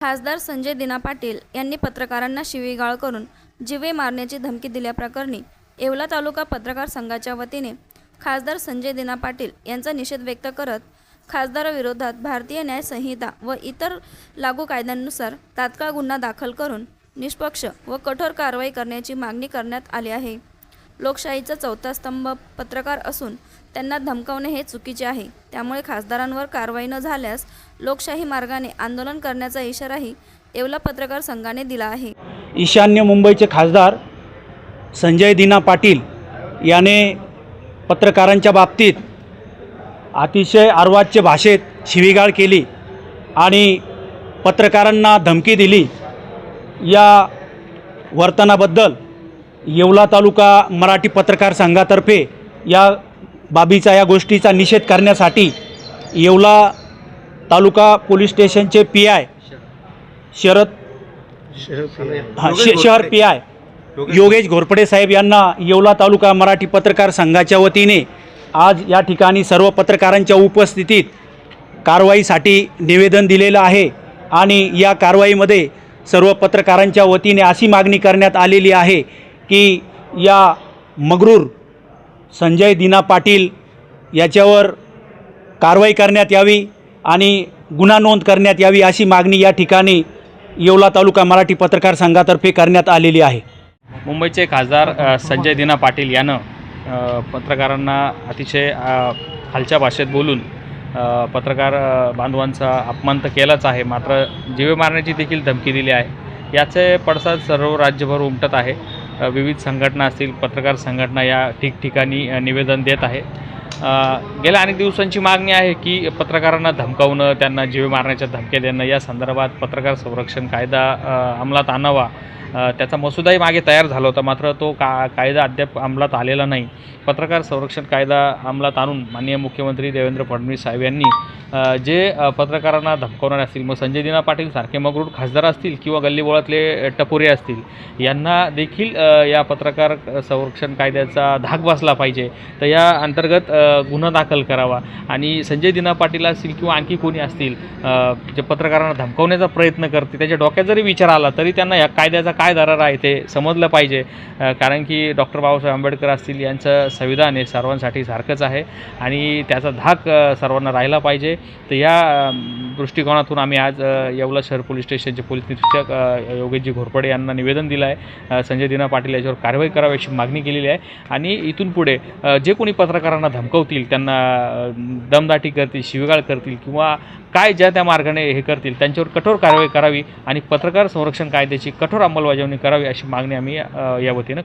खासदार संजय दिना पाटील यांनी पत्रकारांना शिवीगाळ करून जीवे मारण्याची धमकी दिल्याप्रकरणी येवला तालुका पत्रकार संघाच्या वतीने खासदार संजय दिना पाटील यांचा निषेध व्यक्त करत खासदाराविरोधात भारतीय न्याय संहिता व इतर लागू कायद्यांनुसार तात्काळ गुन्हा दाखल करून निष्पक्ष व कठोर कारवाई करण्याची मागणी करण्यात आली आहे। लोकशाहीचा चौथा स्तंभ पत्रकार असून त्यांना धमकावणे हे चुकीचे आहे। त्यामुळे खासदारांवर कारवाई न झाल्यास लोकशाही मार्गाने आंदोलन करण्याचा इशाराही येवला पत्रकार संघाने दिला आहे। ईशान्य मुंबईचे खासदार संजय दिना पाटील याने पत्रकारांच्या बाबतीत अतिशय अर्वाच्य भाषेत शिवीगाळ केली आणि पत्रकारांना धमकी दिली। या वर्तनाबद्दल येवला तालुका मराठी पत्रकार संघातर्फे या बाबीचा या गोष्टीचा निषेध करण्यासाठी येवला तालुका पोलीस स्टेशनचे पीआय शहर पीआय योगेश घोरपडे साहेब यांना येवला तालुका मराठी पत्रकार संघाच्या वतीने आज या ठिकाणी सर्व पत्रकारांच्या उपस्थितीत कारवाईसाठी निवेदन दिलेलं आहे। आणि या कारवाईमध्ये सर्व पत्रकारांच्या वतीने अशी मागणी करण्यात आलेली आहे की या मगरूर संजय दिना पाटील याच्यावर कारवाई करण्यात यावी आणि गुन्हा नोंद करण्यात यावी अशी मागणी या ठिकाणी येवला तालुका मराठी पत्रकार संघातर्फे करण्यात आलेली आहे। मुंबईचे खासदार संजय दिना पाटील यानं पत्रकारांना अतिशय खालच्या भाषेत बोलून पत्रकार बांधवांचा अपमान तर केलाच आहे, मात्र जीवे मारण्याची देखील धमकी दिली आहे। याचे पडसाद सर्व राज्यभर उमटत आहे। विविध संघटना असतील, पत्रकार संघटना या ठिकठिकाणी निवेदन देत आहे। गेल्या अनेक दिवसांची मागणी आहे की पत्रकारांना धमकावणं, त्यांना जीवे मारण्याच्या धमक्या देणं या संदर्भात पत्रकार संरक्षण कायदा अंमलात आणावा। त्याचा मसुदाही मागे तयार झाला होता, मात्र तो कायदा अद्याप अंमलात आलेला नाही। पत्रकार संरक्षण कायदा अंमलात आणून माननीय मुख्यमंत्री देवेंद्र फडणवीस साहेब यांनी जे पत्रकारांना धमकावणारे असतील, मग संजय दिना पाटील सारखे मगरूर खासदार असतील किंवा गल्लीबोळातले टपोरे असतील, यांना देखील या पत्रकार संरक्षण कायद्याचा धाक बसला पाहिजे। तर या अंतर्गत गुन्हा दाखल करावा आणि संजय दिना पाटील असतील किंवा आणखी कोणी असतील जे पत्रकारांना धमकावण्याचा प्रयत्न करते, त्याच्या डोक्यात जरी विचार आला तरी त्यांना या कायद्याचा काय दरार आहे ते समजलं पाहिजे। कारण की डॉक्टर बाबासाहेब आंबेडकर असतील, यांचं संविधान हे सर्वांसाठी सारखंच आहे आणि त्याचा धाक सर्वांना राहिला पाहिजे। तर या दृष्टिकोनातून आम्ही आज येवला शहर पोलीस स्टेशनचे पोलीस निरीक्षक योगेशजी घोरपडे यांना निवेदन दिलं आहे। संजय दिना पाटील याच्यावर कारवाई करावी अशी मागणी केलेली आहे आणि इथून पुढे जे कोणी पत्रकारांना धमकावतील, त्यांना दमदाटी करतील, शिवीगाळ करतील किंवा काय ज्या त्या मार्गाने हे करतील, त्यांच्यावर कठोर कारवाई करावी आणि पत्रकार संरक्षण कायद्याची कठोर अंमलबजावणी करावी अशी मागणी आम्ही या वतीनं